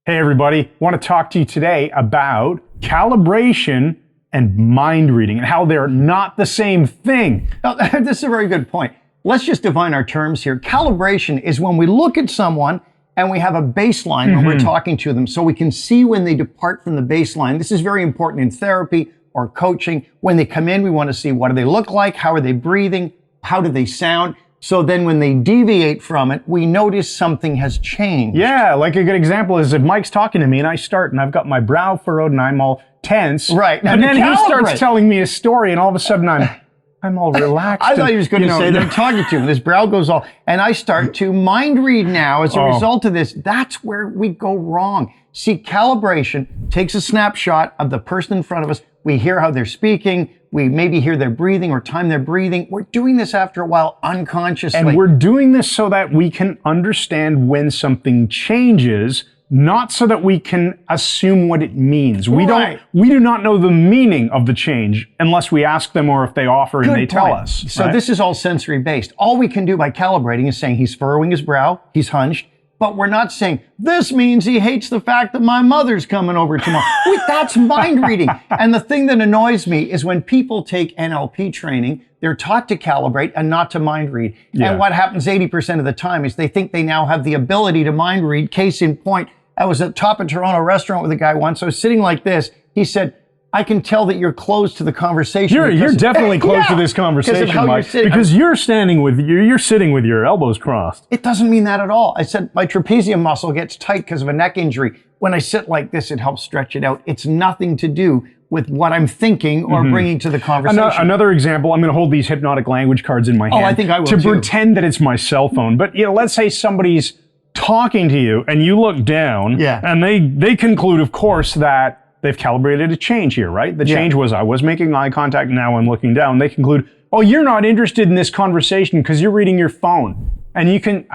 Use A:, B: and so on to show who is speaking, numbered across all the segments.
A: Hey everybody, want to talk to you today about calibration and mind reading and how they're not the same thing.
B: Now, this is a very good point. Let's just define our terms here. Calibration is when we look at someone and we have a baseline when we're talking to them, so we can see when they depart from the baseline. This is very important in therapy or coaching. When they come in, we want to see what do they look like, how are they breathing, how do they sound. So then when they deviate from it, we notice something has changed.
A: Yeah, like a good example is if Mike's talking to me and I start and I've got my brow furrowed and I'm all tense.
B: Right.
A: And then he starts telling me a story and all of a sudden I'm all relaxed.
B: I thought he was going to say that I'm talking to him. His brow goes all, and I start to mind read now as a result of this. That's where we go wrong. See, calibration takes a snapshot of the person in front of us. We hear how they're speaking. We maybe hear their breathing or time they're breathing. We're doing this after a while unconsciously.
A: And we're doing this so that we can understand when something changes, not so that we can assume what it means. We do not know the meaning of the change unless we ask them or if they offer and they tell us.
B: So this is all sensory based. All we can do by calibrating is saying he's furrowing his brow, he's hunched, but we're not saying, this means he hates the fact that my mother's coming over tomorrow. That's mind reading. And the thing that annoys me is when people take NLP training, they're taught to calibrate and not to mind read. Yeah. And what happens 80% of the time is they think they now have the ability to mind read. Case in point, I was at the top of Toronto restaurant with a guy once. I was sitting like this. He said, I can tell that you're close to the conversation.
A: You're definitely close to this conversation, Mike, because you're sitting with your elbows crossed.
B: It doesn't mean that at all. I said my trapezium muscle gets tight because of a neck injury. When I sit like this, it helps stretch it out. It's nothing to do with what I'm thinking or bringing to the conversation.
A: Another example, I'm going to hold these hypnotic language cards in my hand.
B: Oh, I think I will
A: to pretend that it's my cell phone. But let's say somebody's talking to you and you look down and they conclude, of course, that they've calibrated a change here, right? The change was I was making eye contact, now I'm looking down. They conclude, oh, you're not interested in this conversation because you're reading your phone. And you can,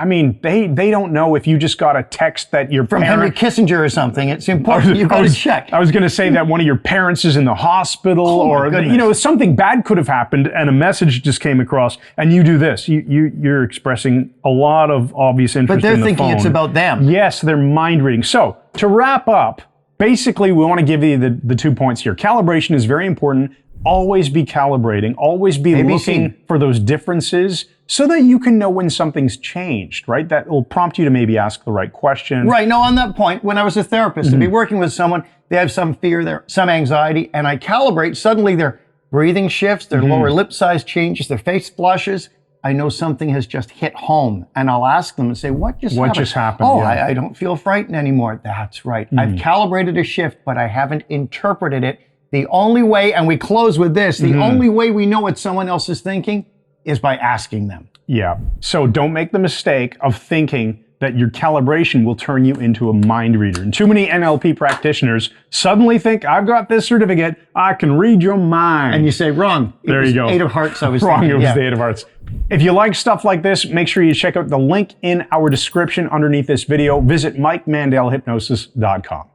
A: they don't know if you just got a text that your
B: from Henry Kissinger or something. It's important. You've got to check.
A: I was going to say that one of your parents is in the hospital or, something bad could have happened and a message just came across and you do this. You're expressing a lot of obvious interest in the phone.
B: But they're thinking it's about them.
A: Yes, they're mind reading. So to wrap up, basically, we want to give you the 2 points here. Calibration is very important. Always be calibrating. Always be looking for those differences so that you can know when something's changed, right? That will prompt you to maybe ask the right question.
B: Right. No, on that point, when I was a therapist, I'd be working with someone, they have some fear, some anxiety, and I calibrate. Suddenly their breathing shifts, their lower lip size changes, their face flushes. I know something has just hit home, and I'll ask them and say, what just happened? Oh, I don't feel frightened anymore. That's right. I've calibrated a shift, but I haven't interpreted it. The only way, and we close with this, the only way we know what someone else is thinking is by asking them.
A: Yeah. So don't make the mistake of thinking that your calibration will turn you into a mind reader. And too many NLP practitioners suddenly think, I've got this certificate, I can read your mind.
B: And you say, wrong.
A: There you go.
B: 8 of hearts, I was
A: wrong,
B: thinking.
A: It was the 8 of hearts. If you like stuff like this, make sure you check out the link in our description underneath this video. Visit MikeMandelHypnosis.com.